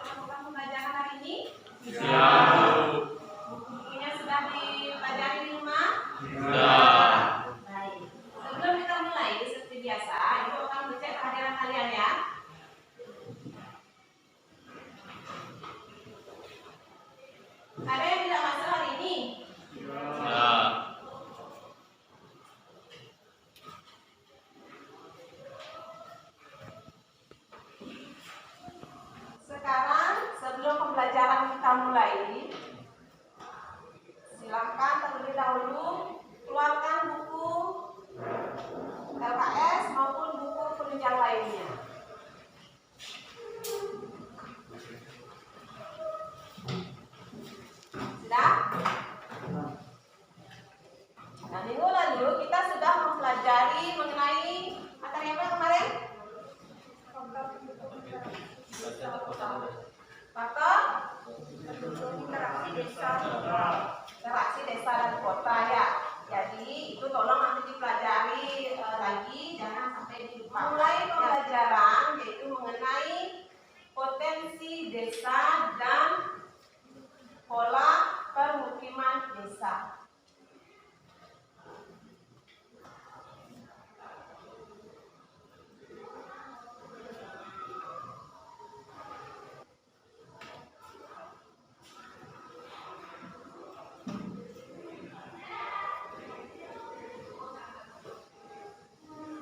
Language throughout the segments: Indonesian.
melakukan pembelajaran hari ini? Siap. Bukunya sudah dipelajari di rumah? Sudah. Baik. Sebelum kita mulai, seperti biasa, Ibu akan mengecek kehadiran kalian ya. Ada yang tidak masuk hari ini? Ya. Sekarang sebelum pembelajaran kita mulai, silakan terlebih dahulu keluarkan buku LKS maupun buku penunjang lainnya. Sudah? Nah, minggu lalu kita sudah mempelajari mengenai materi apa kemarin? Faktor interaksi desa dan kota ya. Jadi itu tolong nanti dipelajari lagi, jangan sampai dilupa. Mulai pembelajaran yaitu mengenai potensi desa dan pola permukiman desa.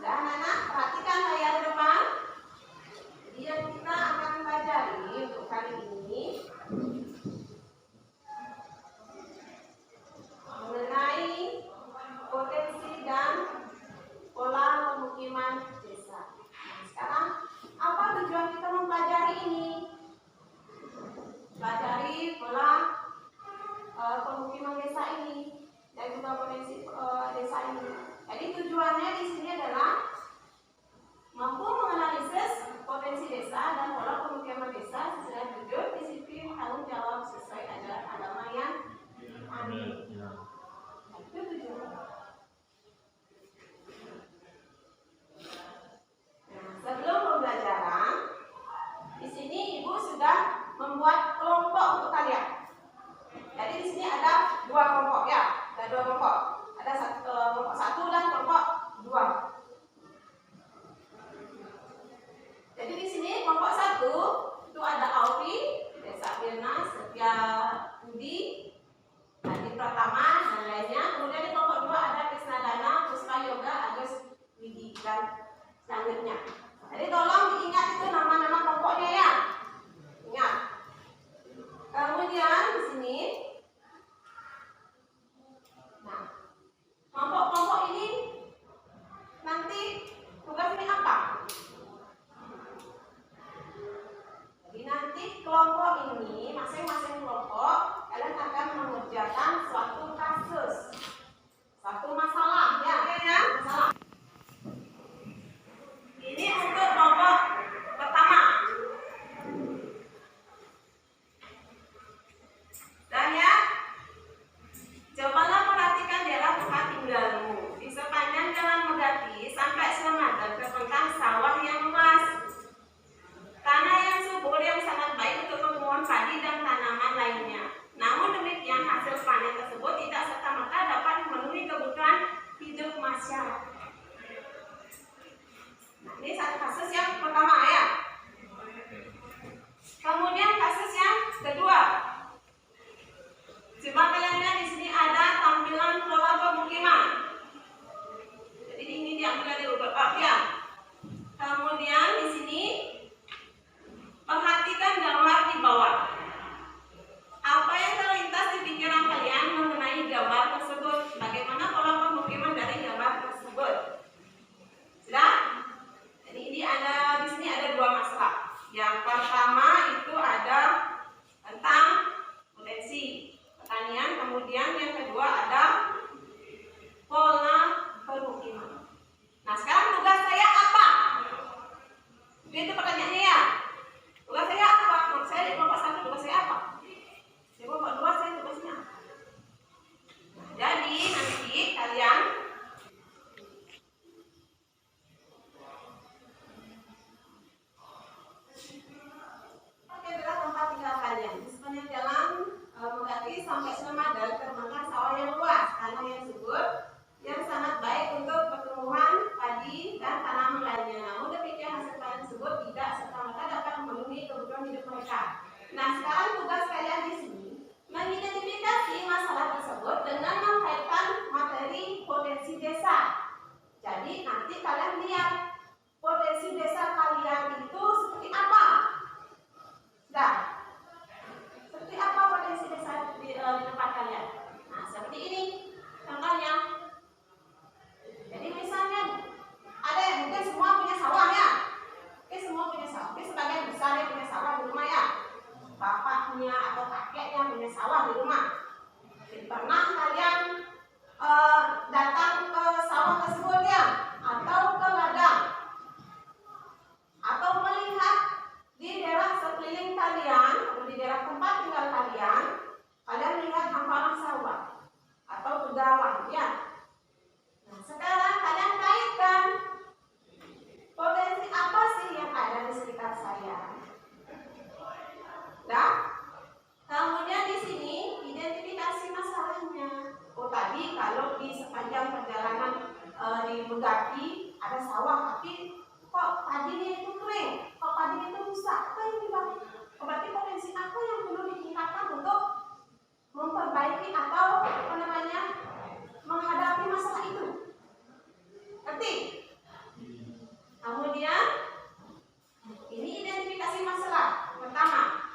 Anak-anak, perhatikan layar depan. Jadi yang kita akan pelajari untuk kali ini mengenai potensi dan pola pemukiman desa. Nah, sekarang apa tujuan kita mempelajari ini? Pelajari pola pemukiman desa ini dan juga potensi desa ini. Jadi tujuannya di sini adalah mampu menganalisis potensi desa dan pola pemukiman desa sesuai judul, disiplin, tanggung jawab sesuai ajaran agama yang aneh. Itu tujuannya. Nah, sebelum pembelajaran, di sini Ibu sudah membuat kelompok untuk kalian. Jadi di sini ada dua kelompok ya, ada dua kelompok. Ada kelompok satu dan kelompok dua. Jadi di sini kelompok satu itu ada Aufi, Desa Birna, Setia Budi, Adi Pratama dan lainnya. Kemudian di kelompok dua ada Krisna Dana, Puspa Yoga, Agus Widi dan selanjutnya. Jadi tolong diingat itu nama-nama kelompoknya ya. Ingat. Kemudian di sini, nah, kelompok-kelompok ini nanti tugasnya apa? Jadi nanti kelompok ini, masing-masing kelompok, kalian akan mengerjakan suatu kasus, suatu masalah ya, masalah. Ini untuk kelompok pertama. Dan ya, cobalah perhatikan daerah tempat tinggalmu di sepanjang jalan Megati sampai Sumatera terbentang sawah yang luas, tanah yang subur yang sangat baik untuk tumbuhan padi dan tanaman lainnya. Namun demikian hasil panen tersebut tidak serta-merta dapat memenuhi kebutuhan hidup masyarakat. Nah, ini satu kasus yang pertama ya. Kemudian kasus yang kedua. Coba kalian lihat di sini ada tampilan pola pemukiman. Jadi ini diambil dari Google Earth ya. Kemudian di sini perhatikan gambar di bawah. Apa yang terlintas di pikiran kalian mengenai gambar tersebut? Bagaimana pola pemukiman dari gambar tersebut? Sudah? Jadi ini ada di sini ada dua masalah. Yang pertama itu ada tentang potensi pertanian, kemudian yang kedua ada pola permukiman. Nah, sekarang tugas saya apa? Itu pertanyaannya ya. Tugas saya apa? Menurut saya di kelompok satu tugas saya apa? Di kelompok dua saya tugasnya apa? Nah, jadi nanti kalian mereka. Nah, sekarang tugas kalian di sini mengidentifikasi masalah tersebut dengan mengkaitkan materi potensi desa. Jadi nanti kalian lihat potensi desa kalian itu seperti apa. Sudah? Seperti apa potensi desa di tempat kalian? Nah, seperti ini contohnya. Jadi misalnya ada yang mungkin semua punya sawah ya. Oke, semua punya sawah. Oke, sebagian besar yang punya sawah di rumah ya. Bapaknya atau kakeknya punya sawah di rumah. Pernah kalian datang ke sawah tersebut ya, atau ke ladang, atau melihat di daerah sekeliling kalian atau di daerah tempat tinggal kalian, kalian melihat hamparan sawah atau tegalan ya. Nah, sekarang kalian kaitkan potensi apa sih yang ada di sekitar saya. Nah, kemudian di sini identifikasi masalahnya. Oh, tadi kalau di sepanjang perjalanan di Megati ada sawah, tapi kok padinya itu kering, kok padinya itu rusak, apa yang dibangun? Berarti potensi apa yang perlu ditingkatkan untuk memperbaiki atau apa namanya menghadapi masalah itu? Ngerti? Kemudian ini identifikasi masalah pertama.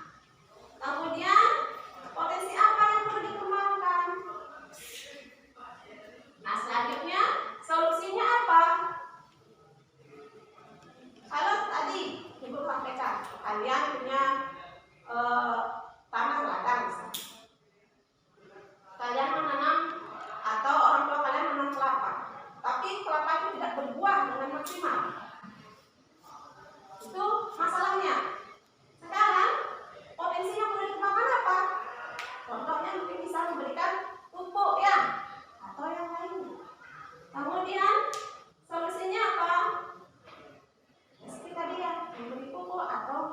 Kemudian potensi apa yang perlu dikembangkan? Nah, selanjutnya solusinya apa? Kalau tadi Ibu sampaikan kalian punya tanah ladang misalnya. Kalian menanam atau orang tua kalian menanam kelapa, tapi kelapa itu tidak berbuah dengan maksimal. Itu masalahnya. Sekarang potensi yang perlu dikembangkan apa? Contohnya mungkin bisa memberikan pupuk ya, atau yang lainnya. Kemudian solusinya apa? Ya, seperti tadi ya, memberi pupuk atau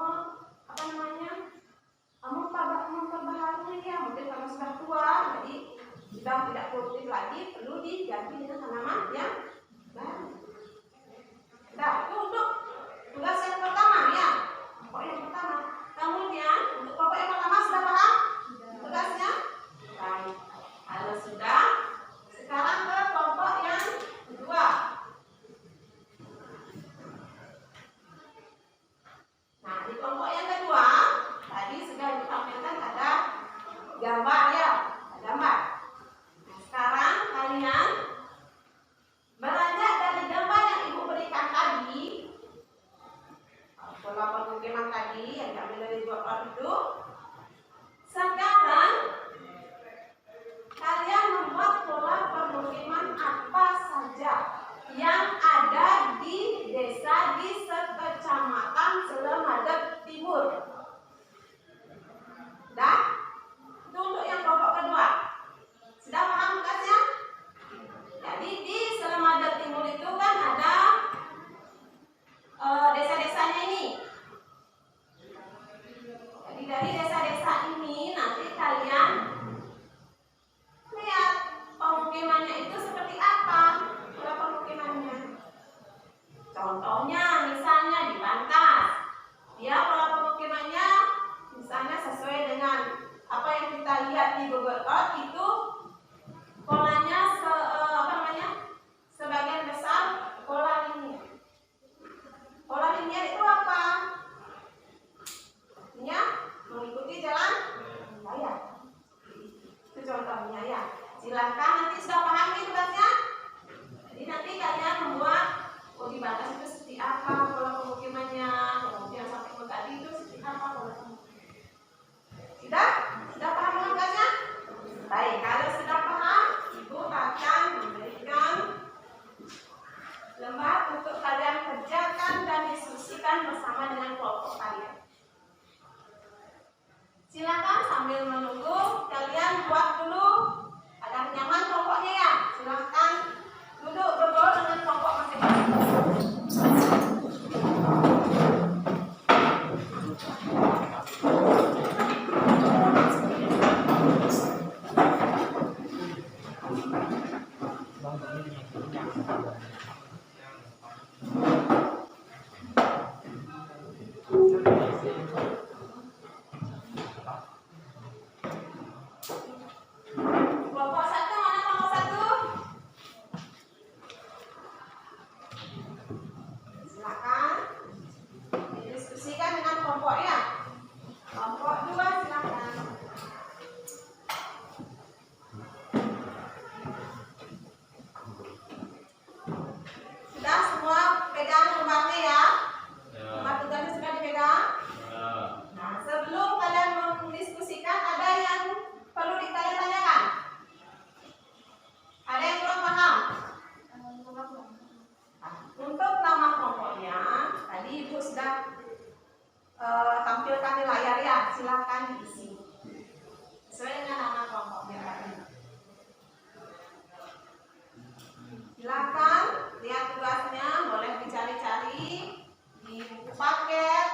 memperbaharui ya. Mungkin kalau sudah tua, jadi sudah tidak produktif lagi, perlu diganti dengan tanaman yang baru. Nah, itu untuk tugas yang pertama ya, pokok yang pertama. Kemudian untuk pokok yang pertama sudah paham tugasnya? Baik. Kalau sudah, sekarang ke kelompok yang kedua. Nah, di kelompok yang kedua tadi sudah ditampilkan ada gambar ya, ada gambar. Nah, sekarang kalian beranjak dari gambar yang Ibu berikan tadi, pola pemukiman tadi yang diambil dari gambar itu. Sekarang kalian membuat pola permukiman apa saja yang ada di desa di sekecamatan Selemadeg Timur. Dan itu untuk yang kelompok kedua. Sudah paham tugasnya? Jadi di Selemadeg Timur itu kan ada desa-desanya ini. Jadi dari desa-desa ini nanti kalian lihat pemukimannya itu seperti apa, pola pemukimannya. Contohnya misalnya di Bantas, dia pola pemukimannya misalnya sesuai dengan apa yang kita lihat di Google Earth itu polanya sebagian besar pola linear. Pola linear itu apa? Artinya mengikuti jalan raya. Itu contohnya ya. Silakan nanti sudah paham nih tugasnya. Jadi nanti kalian membuat di Bantas itu seperti apa pola pemukimannya, kemudian sampai ke tadi itu seperti apa pola pemukimannya. Sudah paham dengan tugasnya? Baik, kalau sudah paham, Ibu akan memberikan lembar untuk kalian kerjakan dan diskusikan Ibu sudah tampilkan di layar ya, silakan diisi sesuai dengan nama kelompoknya. Silakan lihat tugasnya, boleh dicari-cari di buku paket,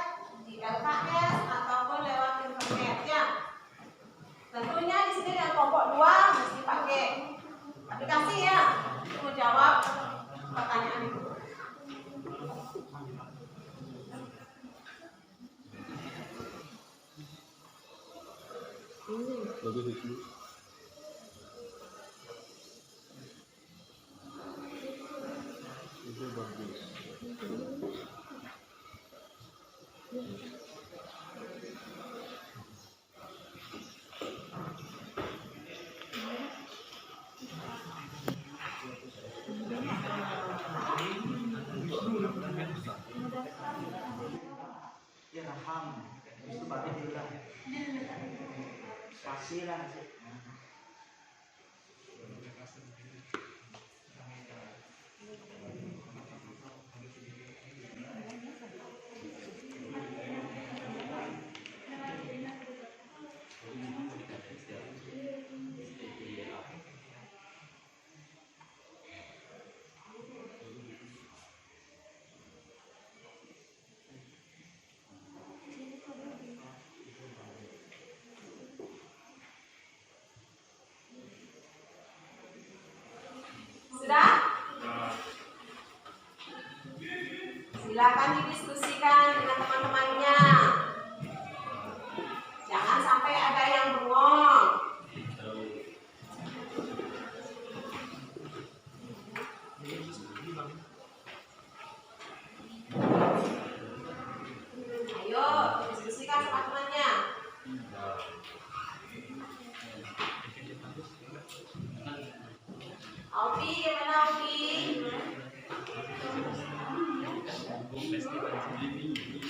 di LKS ataupun lewat internet ya. Tentunya di sini yang kelompok 2 mesti pakai aplikasi ya untuk menjawab pertanyaan itu. Bagus itu. Itu bagus. Ya raham itu batin juga spasi lah sih. Sudah? Silakan didiskusikan dengan teman-temannya. Jangan sampai ada yang bengong. Ayo, diskusikan sama temannya. Aupi, gimana Aupi?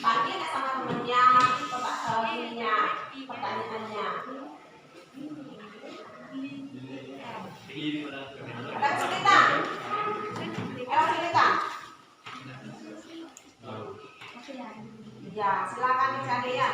Tanya nggak sama temennya, pertanyaannya. Ada kesulitan? Ada kesulitan? Ya, silakan dicari ya.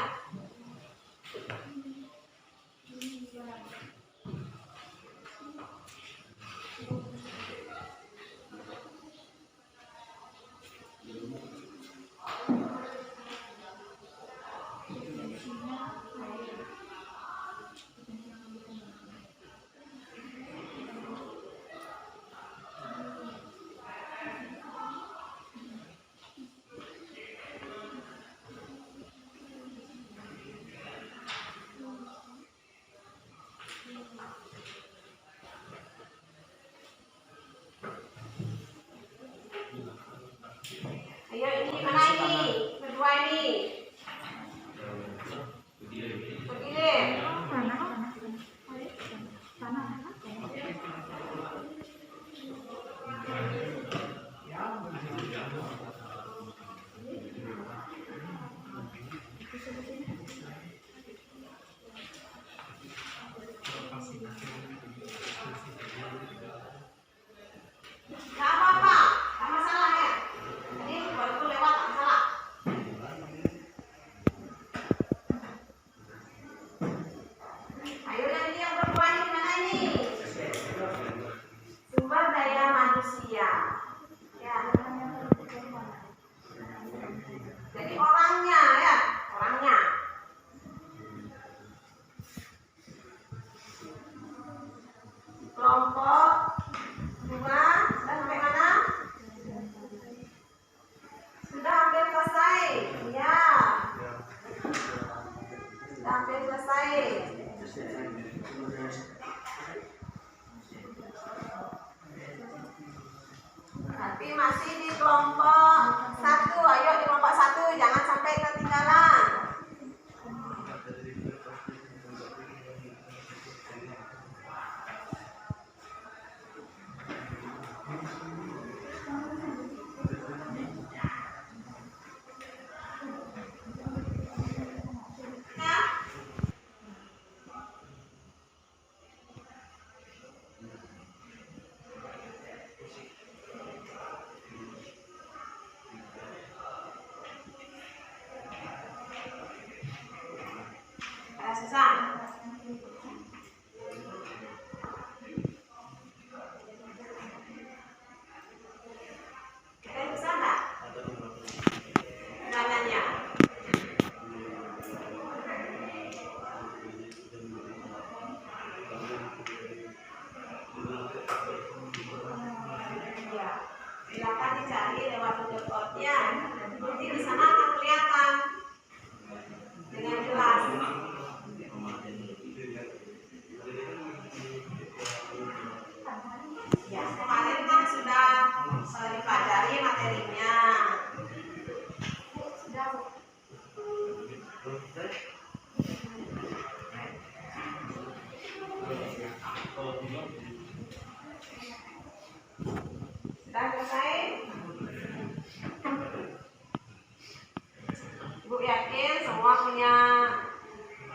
Ibu yakin semua punya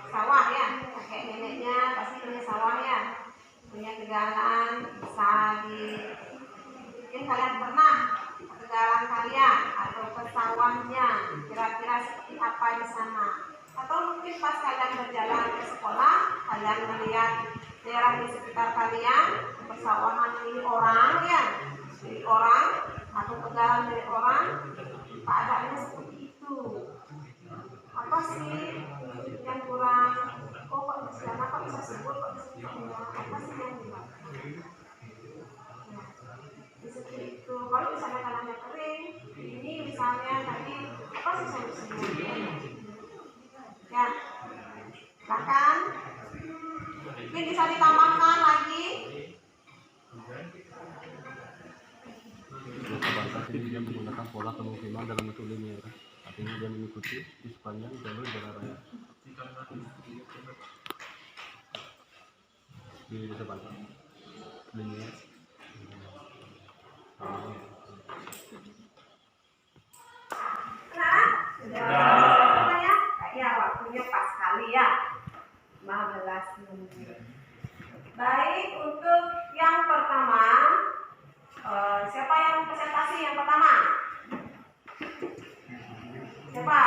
sawah ya, kakek neneknya pasti punya sawah ya, punya tegalan, bisa mungkin kalian pernah tegalan kalian atau ke sawahnya, kira-kira seperti apa di sana. Atau mungkin pas kalian berjalan ke sekolah, kalian melihat daerah di sekitar kalian, persawahan milik orang ya, milik orang atau tegalan milik orang, keadaannya seperti itu. Apa sih yang kurang? Kok di sana kok bisa sebut, kok di sini enggak? Apa sih yang kurang? Seperti itu. Kalau misalnya tanahnya kering, ini misalnya tadi apa sih solusinya? Ya, silakan. Mungkin bisa ditambahkan lagi. Bangsa ini dia menggunakan pola pemukiman dalam bentuk linear, artinya dia mengikuti di sepanjang jalur jalan raya di desa Bangsa linear. Nah, sudah ya? Ya, waktunya pas sekali ya. 15 menit. Baik, untuk yang pertama, siapa yang presentasi yang pertama? Siapa?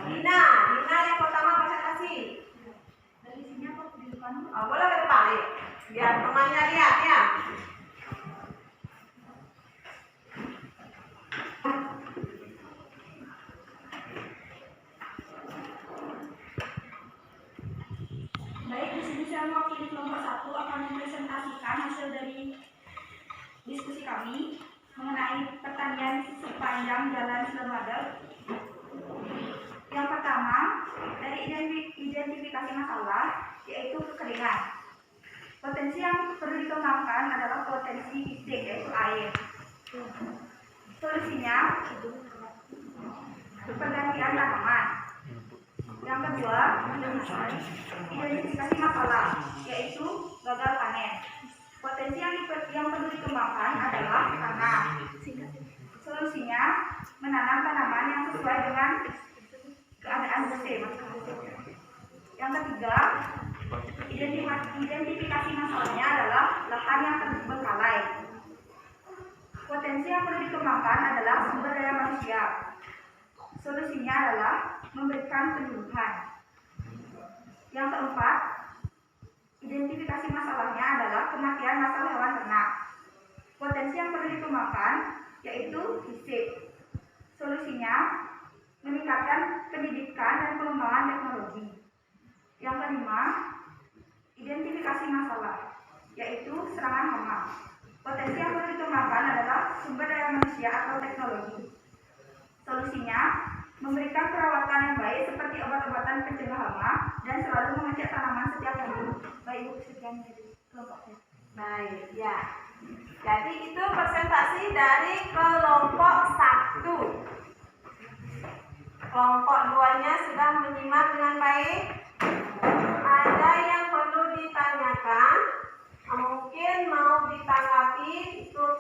Dina yang pertama presentasi. Dari sini apa di depan? Boleh ke depan ya. Biar temannya lihat ya. Baik, di sini saya mewakili kelompok 1 akan mempresentasikan hasil dari diskusi kami mengenai pertanian sepanjang Jalan Sulemada. Yang pertama, dari identifikasi masalah, yaitu kekeringan. Potensi yang perlu dikembangkan adalah potensi fisik, yaitu air. Solusinya, pergantian tanaman. Yang kedua, identifikasi masalah, yaitu gagal panen. Potensi yang perlu dikembangkan adalah tanah. Solusinya, menanam tanaman yang sesuai dengan keadaan musim. Yang ketiga, identifikasi masalahnya adalah lahan yang terbengkalai. Potensi yang perlu dikembangkan adalah sumber daya manusia. Solusinya adalah memberikan penyuluhan. Yang keempat, identifikasi masalahnya adalah kematian masal hewan ternak. Potensi yang perlu dikembangkan yaitu fisik. Solusinya meningkatkan pendidikan dan pengembangan teknologi. Yang kelima, identifikasi masalah yaitu serangan hama. Potensi yang perlu dikembangkan adalah sumber daya manusia atau teknologi. Solusinya memberikan perawatan yang baik seperti obat-obatan pencegah hama dan selalu mengecek tanaman setiap minggu. Baik, Ibu, sekian dari kelompok saya. Baik, ya. Jadi itu presentasi dari kelompok 1. Kelompok 2-nya sudah menyimak dengan baik. Ada yang perlu ditanyakan, mungkin mau ditanggapi untuk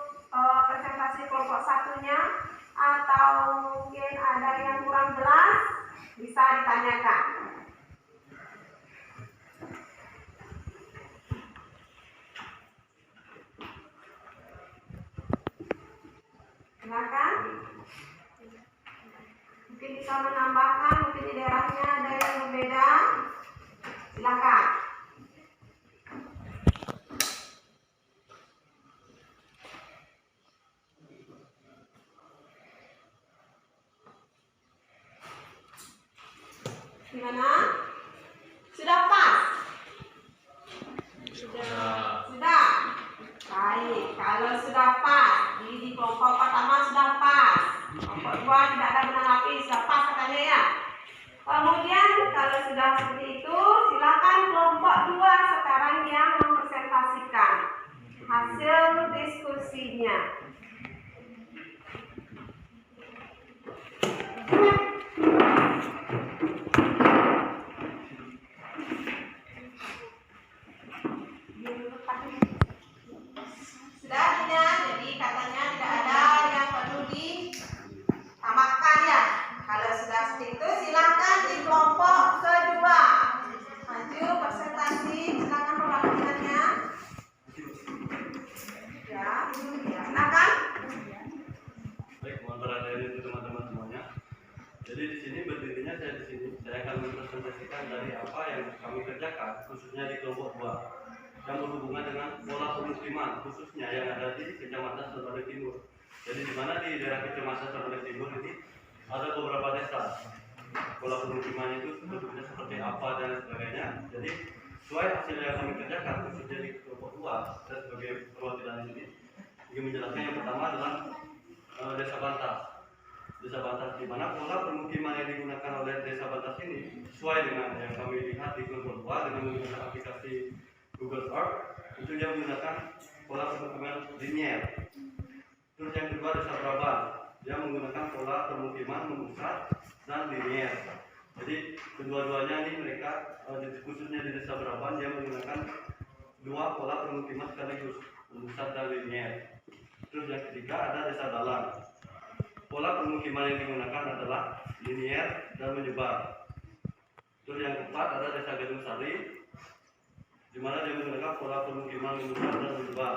presentasi kelompok 1-nya, atau mungkin ada yang kurang jelas, bisa ditanyakan. Silakan. Mungkin bisa menambahkan, mungkin di daerahnya ada yang berbeda. Silakan. Gimana? Sudah pas? Sudah. Baik, kalau sudah pas, di kelompok pertama sudah pas. Kelompok 2 tidak ada menanggapi, sudah pas katanya ya. Kemudian kalau sudah seperti itu, silakan kelompok Jadi di sini berdirinya saya di sini. Saya akan mempresentasikan dari apa yang kami kerjakan, khususnya di kelompok 2 yang berhubungan dengan pola pemukiman, khususnya yang ada di Kecamatan Serbaguna Timur. Jadi di mana di daerah Kecamatan Serbaguna Timur ini ada beberapa desa. Pola pemukiman itu bentuknya seperti apa dan sebagainya. Jadi sesuai hasil yang kami kerjakan, khususnya di kelompok 2, saya sebagai perwakilan ini ingin menjelaskan yang pertama adalah Desa Bantas. Desa Bantas di mana pola permukiman yang digunakan oleh Desa Bantas ini sesuai dengan yang kami lihat di kelompok 2 dengan menggunakan aplikasi Google Earth. Itu dia menggunakan pola permukiman linier. Terus yang kedua Desa Braban, dia menggunakan pola permukiman memusat dan linier. Jadi kedua-duanya ini mereka khususnya di Desa Braban dia menggunakan dua pola permukiman sekaligus, memusat dan linier. Terus yang ketiga ada Desa Dalan. Pola permukiman yang digunakan adalah linier dan menyebar. Terus yang keempat ada Desa Gedung Sari, di mana dia menggunakan pola permukiman memusat dan menyebar.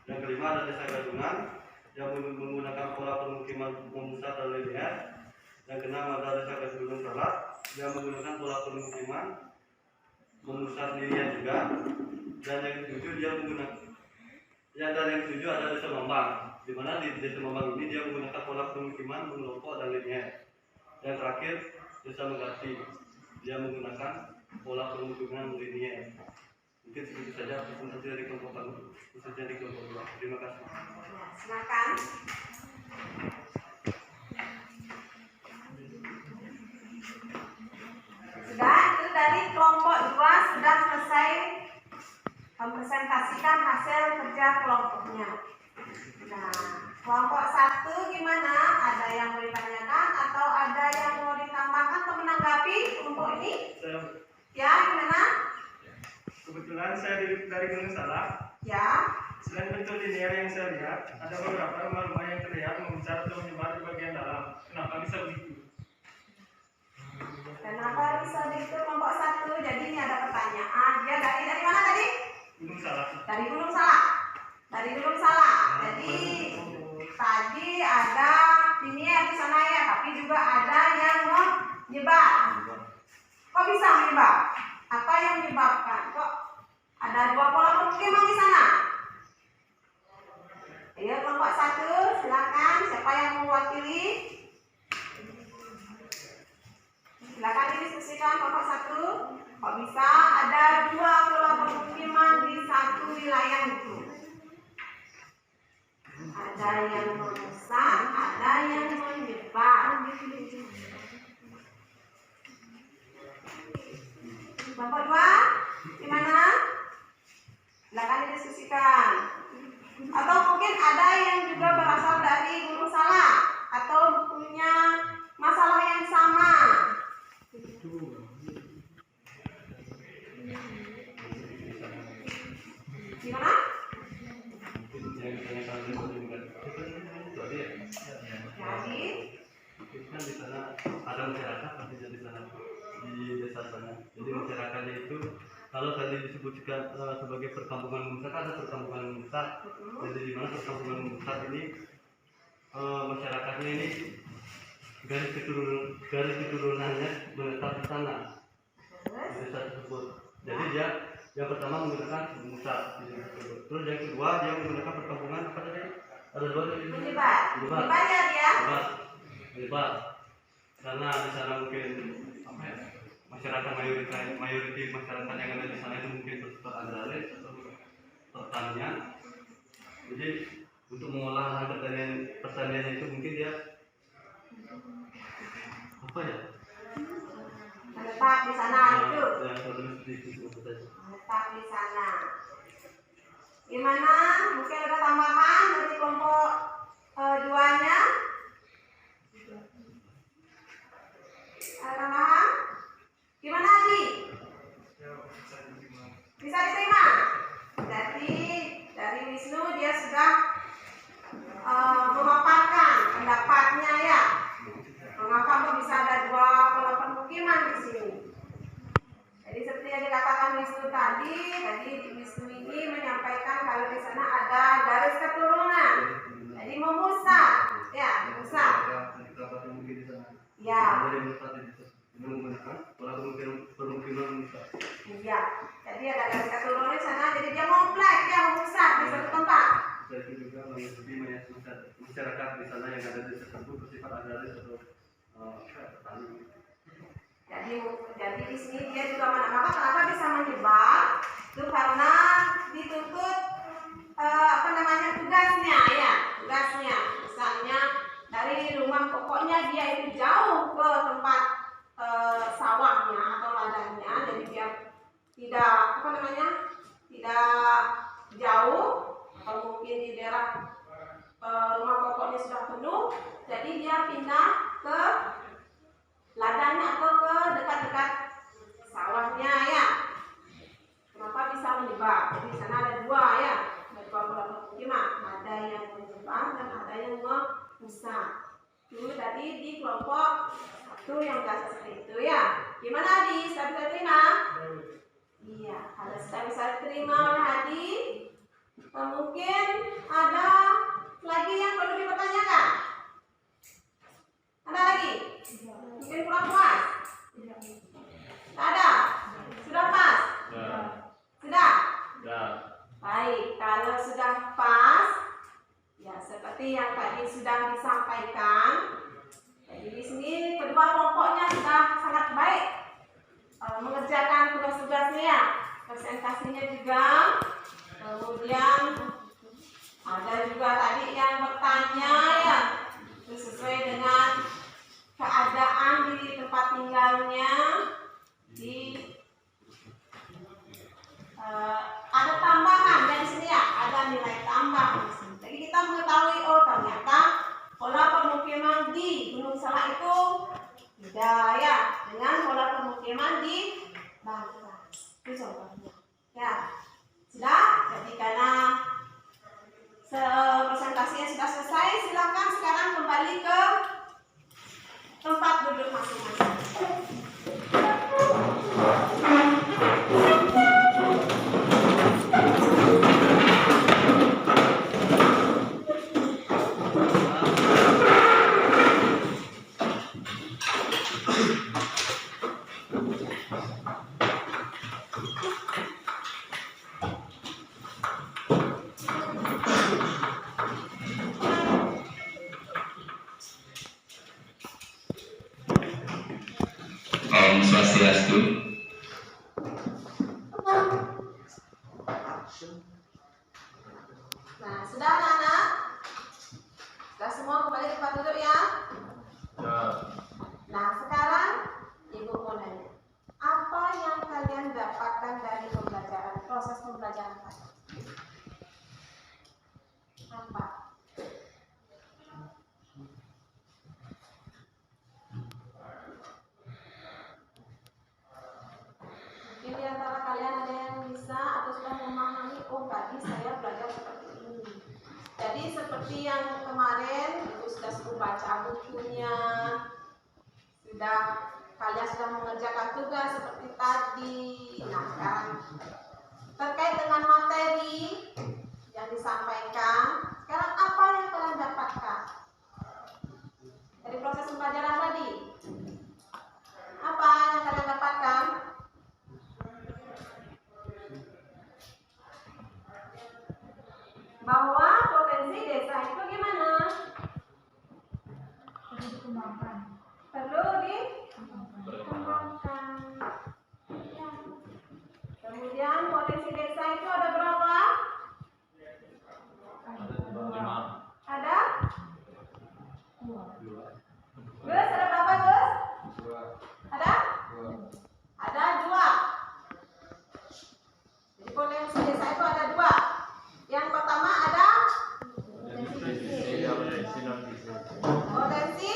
Yang kelima ada Desa Gadungan yang menggunakan pola permukiman memusat dan linier. Yang keenam ada Desa Gunung Salak yang menggunakan pola permukiman memusat linier juga. Dan yang ketujuh dia menggunakan yang ketujuh ada Desa Mambang, di mana di Desa Mambang ini dia menggunakan pola permukiman mengelompok dan linier. Yang terakhir Desa Megati, dia menggunakan pola permukiman linier. Mungkin segitu saja presentasi dari kelompok kami, khususnya di kelompok 2. Terima kasih. Silakan. Sudah, itu dari kelompok 2 sudah selesai mempresentasikan hasil kerja kelompoknya. Nah, kelompok 1 gimana? Ada yang mau ditanyakan atau ada yang mau ditambahkan atau menanggapi kelompok ini? Ya, gimana? Kebetulan saya dari Gunung Salak. Ya. Selain bentuk linear yang saya lihat, ada beberapa rumah-rumah yang terlihat memuncak atau menyebar di bagian dalam. Kenapa bisa begitu? Kenapa bisa begitu kelompok 1? Jadi ini ada pertanyaan. Dia dari mana tadi? Gunung Salak. Dari Gunung Salak. Dari Gunung Salak. Jadi tadi ada linear di sana ya, tapi juga ada yang menyebar. Kok bisa menyebar? Apa yang menyebabkan? Kok ada dua pola permukiman di sana? Ayo kelompok 1, silakan. Siapa yang mewakili? Silakan didiskusikan kelompok 1. Kok bisa ada dua pola permukiman di satu wilayah itu? Ada yang memusat, ada yang menyebar. Kelompok 2, gimana? Silakan didiskusikan. Atau mungkin ada yang juga berasal dari Gunung Salak atau punya masalah yang sama. Gimana? Jadi kan di sana ada masyarakat pastinya di sana di desa sana. Jadi masyarakatnya itu kalau tadi disebutkan sebagai perkampungan memusat, ada perkampungan memusat. Jadi di mana perkampungan memusat ini masyarakatnya ini garis keturunannya menetap di sana di desa tersebut. Jadi dia yang pertama menggunakan memusat, terus yang kedua dia menggunakan perkampungan apa tadi? Ada dua tadi. menyebar ya dia. Menyebar. Karena di sana mungkin apa ya? Masyarakat mayoritas masyarakat yang ada di sana itu mungkin bersifat agraris atau pertanian. Jadi untuk mengolah lahan pertanian itu mungkin dia apa ya? Menetap di sana itu. Menetap di sana. Gimana? Mungkin ada tambahan dari kelompok 2-nya? Ada tambahan? Gimana Adi? Bisa diterima? Jadi dari Wisnu dia sudah memaparkan pendapatnya ya. Mengapa bisa ada dua pola permukiman di sini? Jadi seperti yang dikatakan Wisnu tadi Wisnu ini menyampaikan kalau di sana ada Ya. Dari menempati dengan menggunakan pola permukiman Musa. Iya. Jadi ada garis keturunan di sana. Jadi dia komplek, dia memusat di satu tempat. Saya juga mengikuti masyarakat di sana yang ada di tertentu bersifat agraris atau petani. Jadi di sini dia juga maka kenapa bisa menyebar? Itu karena dituntut tugasnya. Misalnya dari rumah pokoknya dia itu jauh ke tempat sawahnya atau ladangnya, jadi dia tidak jauh atau mungkin di daerah rumah pokoknya sudah penuh, jadi dia pindah ke ladangnya atau ke dekat-dekat sawahnya ya. Kenapa bisa menyebar? Jadi di sana ada dua ya, ada dua pemukiman, ada yang menyebar dan ada yang memusat. Itu tadi di kelompok satu yang biasa seperti itu ya. Gimana Hadi? Sudah bisa terima? Iya, kalau sudah bisa diterima oleh Hadi, mungkin ada lagi yang perlu dipertanyakan. Ada lagi? Mungkin kurang puas? Tak ada? Sudah pas? Sudah? Baik, kalau sudah pas, ya seperti yang tadi sudah disampaikan. Jadi di sini kedua kelompoknya sudah sangat baik mengerjakan tugas-tugasnya, presentasinya juga. Kemudian ada juga tadi yang bertanya ya, itu sesuai dengan keadaan di tempat tinggalnya. Ada tambahan dari sini ya, ada nilai tambah di sini. Jadi kita mengetahui ternyata pola pemukiman di Gunung Salak itu beda ya dengan pola pemukiman di Bangka. Itu contohnya. Ya, sudah. Jadi karena presentasinya sudah selesai, silakan sekarang kembali ke tempat duduk masing-masing. Om Swastiastu. Nah, sudah anak-anak? Sudah semua kembali ke tempat duduk ya? Nah, sekarang Ibu mau nanya, apa yang kalian dapatkan dari proses pembelajaran tadi? Apa? Mungkin di antara kalian ada yang bisa atau sudah memahami, oh tadi saya belajar seperti ini. Jadi seperti yang kemarin Ibu sudah suruh baca bukunya, kalian sudah mengerjakan tugas seperti tadi. Nah, sekarang terkait dengan materi yang disampaikan, sekarang apa yang kalian dapatkan dari proses pembelajaran tadi? Apa yang kalian dapatkan? Bahwa potensi desa itu gimana? Perlu dikembangkan. Ya. Kemudian potensi desa itu ada berapa? Ada? Gus, ada berapa Gus? Ada? Ada 2. Jadi potensi desa itu ada 2. Yang pertama ada potensi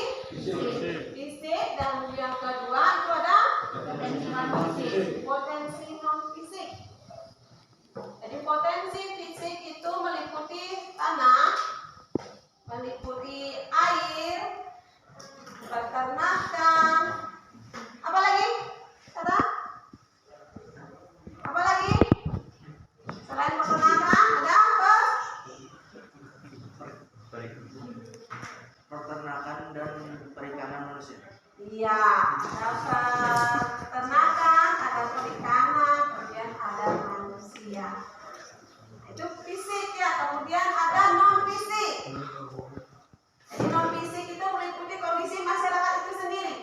fisik, dan yang kedua itu ada potensi non fisik. Jadi potensi fisik itu meliputi tanah, meliputi air, peternakan, apa lagi? Iya, ada peternakan, ada perikanan, kemudian ada manusia. Itu fisik ya, kemudian ada non fisik. Jadi non fisik itu meliputi kondisi masyarakat itu sendiri.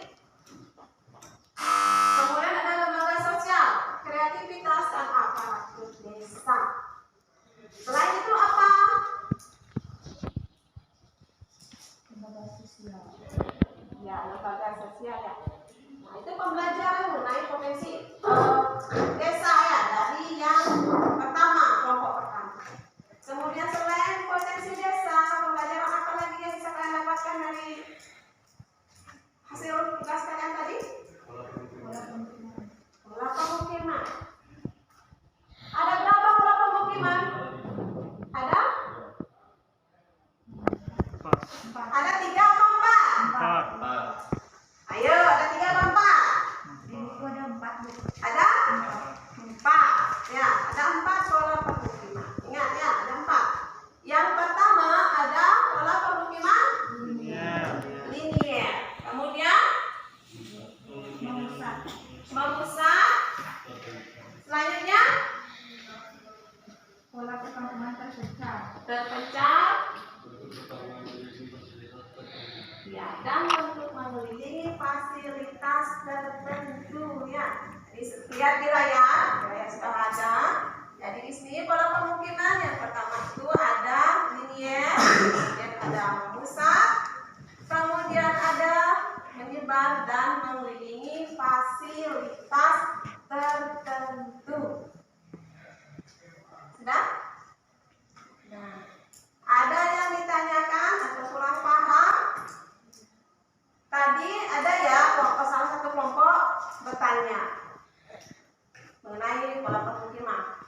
Kemudian ada lembaga sosial, kreativitas dan aparatur desa. Selain itu apa? Lembaga sosial. Ya, lembaga sosial ya. Nah, itu pembelajaran mengenai potensi desa ya, dari yang pertama, kelompok pertama. Kemudian selain potensi desa, pembelajaran apa lagi yang bisa kalian dapatkan dari hasil tugas kalian tadi? Pola pemukiman. Ada berapa pola pemukiman? Ada? Ada 3 atau 4? Ayo, ada 3 atau 4? Di buku ada 4, Bu. Ada? 4. Ya, ada 4 pola pemukiman. Ingat ya, ada 4. Yang pertama ada pola pemukiman linier. Kemudian memusat. Selanjutnya Pola perkampungan terpecah. Ya, dan untuk mengelilingi fasilitas tertentu ya. Jadi lihat di layar sudah ada. Jadi di sini pola pemukiman yang pertama itu ada linier, kemudian ada memusat, kemudian ada menyebar dan mengelilingi fasilitas tertentu. Sudah? Nah, ada yang ditanyakan atau kurang paham? Tadi ada ya salah satu kelompok bertanya mengenai pola pemukiman.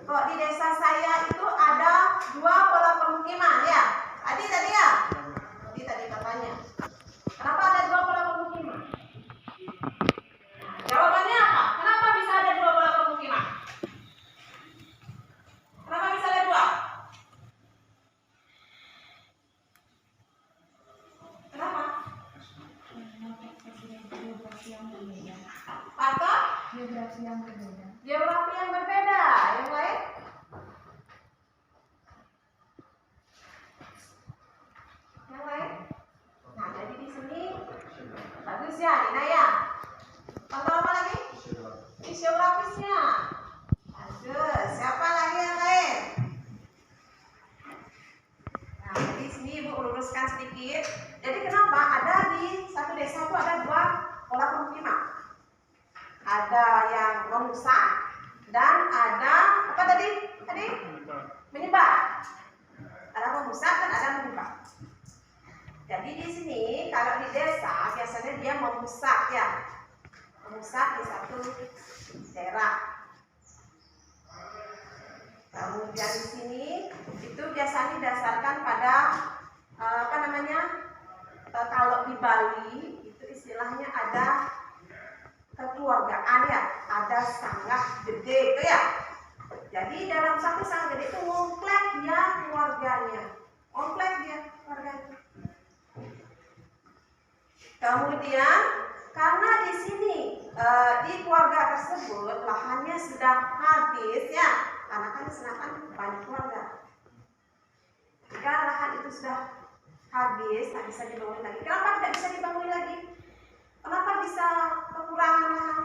Kok di desa saya itu ada 2 pola pemukiman ya? Tadi ya? Tadi katanya. Kenapa ada 2 pola pemukiman? Nah, jawabannya apa? Kenapa bisa ada 2 pola pemukiman? Kenapa bisa ada 2? Kenapa? Faktor? Geografi yang berbeda. Geografi yang berbeda. Yang lain? Yang lain? Nah, jadi di sini bagus ya, Dina ya. Faktor apa lagi? Fisiografisnya. Bagus. Siapa lagi yang lain? Nah, jadi di sini Ibu luruskan sedikit. Jadi kenapa ada di satu desa itu ada 2 pola pemukiman? Ada yang memusat dan ada apa tadi? Menyebar. Ada memusat dan ada menyebar. Jadi di sini kalau di desa biasanya dia memusat ya, memusat di satu daerah. Kemudian di sini itu biasanya didasarkan pada kalau di Bali itu istilahnya ada kekeluargaan ya, ada sanggah gede itu ya. Jadi dalam satu sanggah gede itu komplek dia keluarganya, Kemudian karena di sini di keluarga tersebut lahannya sudah habis ya, karena kan sedangkan banyak keluarga. Jika lahan itu sudah habis, tak bisa dibangun lagi. Kenapa tidak bisa dibangun lagi? Kenapa bisa kekurangan lahan?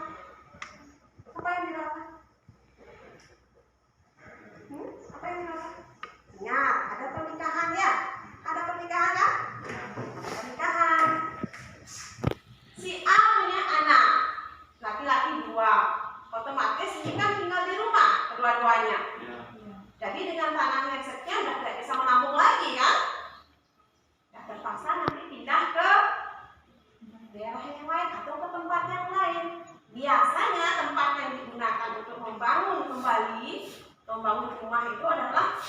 Apa yang dilakukan? Apa yang dilakukan? Ingat, ada pernikahan ya? Ada pernikahan kan? Ada pernikahan. Si A punya anak, laki-laki 2. Otomatis ini kan tinggal di rumah kedua-duanya. Jadi dengan tanah yang sekian sudah tidak bisa menampung lagi kan? Ya terpaksa nanti pindah ke daerah yang lain atau ke tempat yang lain. Biasanya tempat yang digunakan untuk membangun rumah itu adalah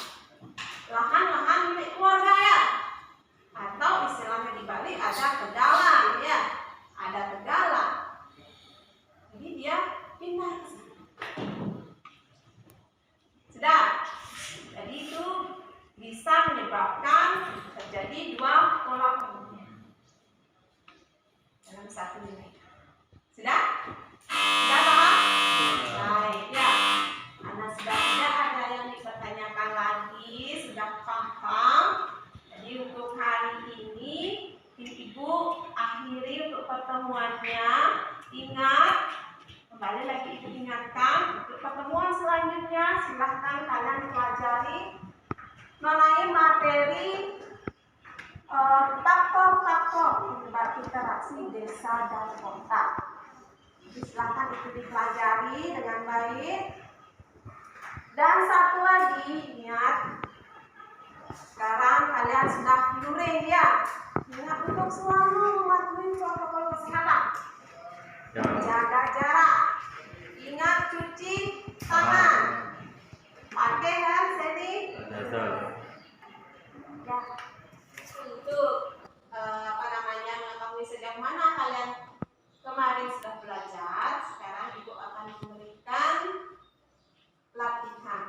lahan-lahan milik keluarga ya. Atau istilahnya di Bali ada tegalan ya. Ada tegalan. Jadi dia pindah ke sana. Sudah. Jadi itu bisa menyebabkan terjadi 2 pola pemukiman. Dalam satu nilai. Sudah? Sudah paham? Baik, ya. Karena sudah tidak ada yang dipertanyakan lagi, sudah paham. Jadi untuk hari ini Ibu akhiri untuk pertemuannya. Ingat, kembali lagi Ibu ingatkan, untuk pertemuan selanjutnya silahkan kalian pelajari mengenai materi faktor-faktor penyebab interaksi desa dan kota. Jadi silahkan itu dipelajari dengan baik. Dan satu lagi, ingat, sekarang kalian sudah luring ya. Ingat untuk selalu mematuhi protokol kesehatan. Jaga jarak. Ingat cuci tangan. Pakai kan, Seni? Ya. Untuk mengetahui sejauh mana kalian kemarin sudah belajar, sekarang Ibu akan memberikan latihan.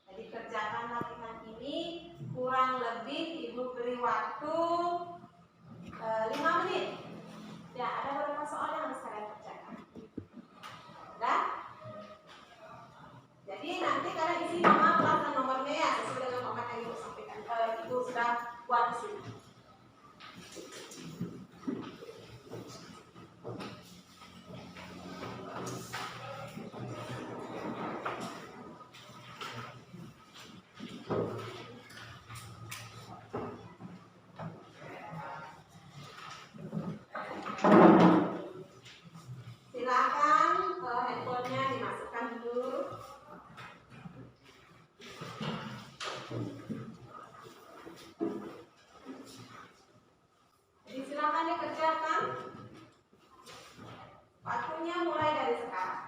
Jadi kerjakan latihan ini kurang lebih Ibu beri waktu 5 menit. Ya, ada beberapa soal yang harus kalian kerjakan. Sudah? Jadi nanti kalian isi nama, kelas dan nomornya ya, sesuai dengan format yang Ibu sampaikan. Ibu sudah buat di sini. Silakan handphonenya dimasukkan dulu. Jadi silakan dikerjakan. Waktunya mulai dari sekarang.